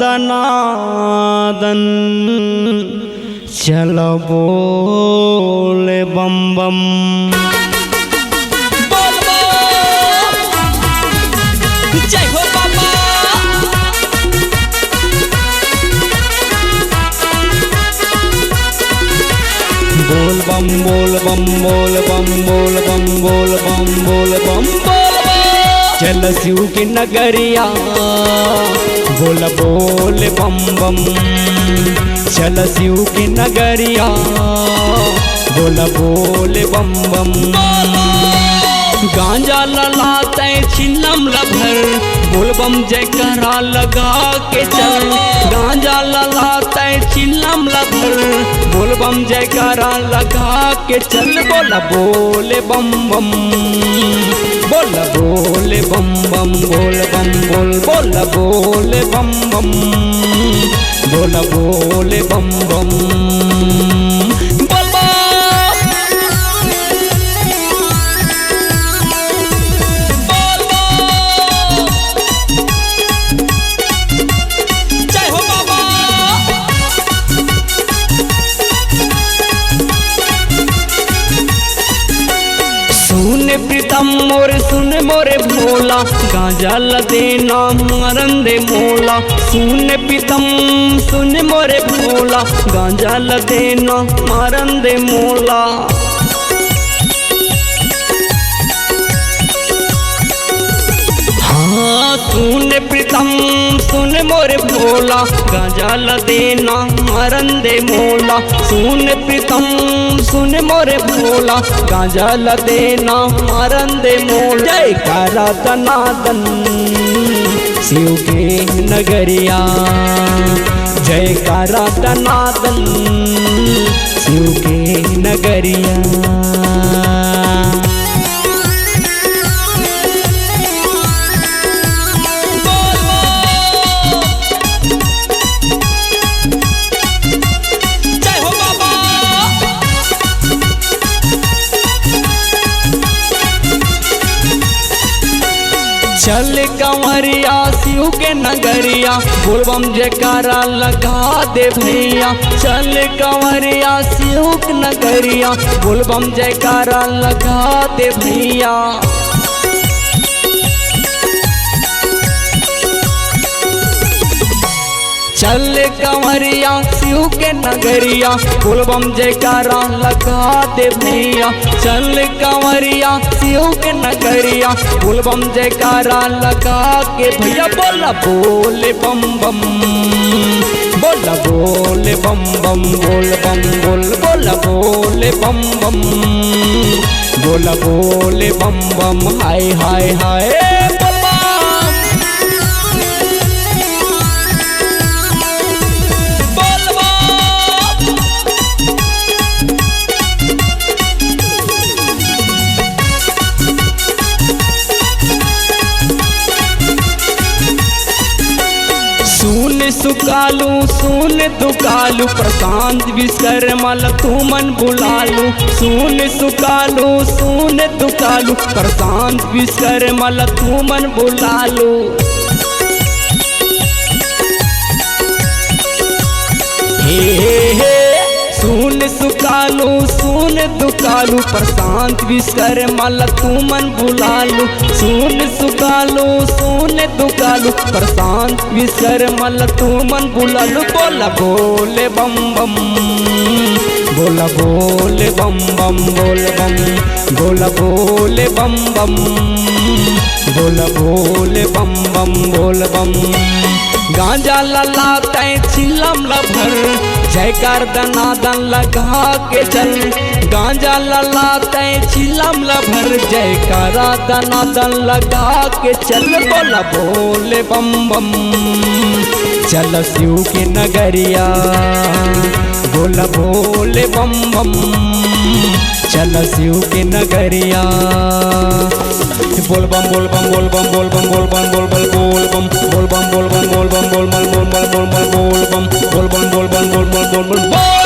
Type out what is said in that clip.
दनादन चलो बोले बम बम। जय हो बाबा। बोल बम बोल बम बोल बम बोल बम बोल बम बोल बम बोल बम। चल शिव की नगरिया बोल बोल बम बम। चल शिव की नगरिया बोल बोल बम बम। गांजा ललाते चिलम लभर बोल बम जयकारा लगा के चल। गांजा ललाते चिलम लभर बोल बम जयकारा लगा के चल। बोला बोले बम बम बोला बोले बम बम बोल बम बोल बोला बोले बम बम बोला बोले बम बम। सुन प्रीतम मोरे सुन मोरे भोला गांजा लदेना मरन दे मोला। सुन प्रीतम सुन मोरे भोला गांजा लदेना मरन दे मोला। हाँ सुन प्रीतम सुन मोरे भोला गांजा लदेना मरन दे मोला। सुन प्रीतम सुन मोरे भोला गांजा लदेना मरन दे मोला। जयकारा दनादन शिव के नगरिया जयकारा दनादन शिव के नगरिया। चल कंवरिया शिव के नगरिया बोल बम जयकारा लगा दे भैया। चल कंवरिया शिव के नगरिया बोल बम जयकारा लगा दे भैया। चल कंवरिया शिव के नगरिया बोल बम जयकारा लगा दे भैया। चल कंवरिया शिव के नगरिया बोल बम जयकारा लगा के भैया। बोला बोले बम बम बोला बोले बम बम बोल बम बोल बोला बोले बम बम बोला बोले बम बम। हाय हाय हाय सुन सुकालू सुन दुकालू प्रशांत विश्वकर्मा तू मन बुलालू। सुन सुकालू सुन दुकालू प्रशांत विश्वकर्मा तू मन बुलालू। हे हे सुन सुकालू सुन दुकालू प्रशांत विश्वकर्मा तू मन बुलालू। सुन सुकालू सुन दुकालू प्रशांत विश्वकर्मा तू मन बुलालू। बोला बोले बम बम बोला बोले बम बम बोल बम बोला बोले बम बम बोला बोले बम बम बोल बम। गांजा ललाते चिलम लभर जयकार दनादन लगा के चल। गांजा ललाते चिलम लभर जयकारा दनादन लगा के चल। बोला बोले बम बम चल शिव की नगरिया बोला बोले बम बम चल शिव की नगरिया। बोल बम बोल बम बोल बम बोल बम बोल बम बोल बम बोल बम बोल बम बोल बम बोल बम बोल बम बोल बम बोल बम बोल बम बोल बम बोल बम बोल बम बोल बम।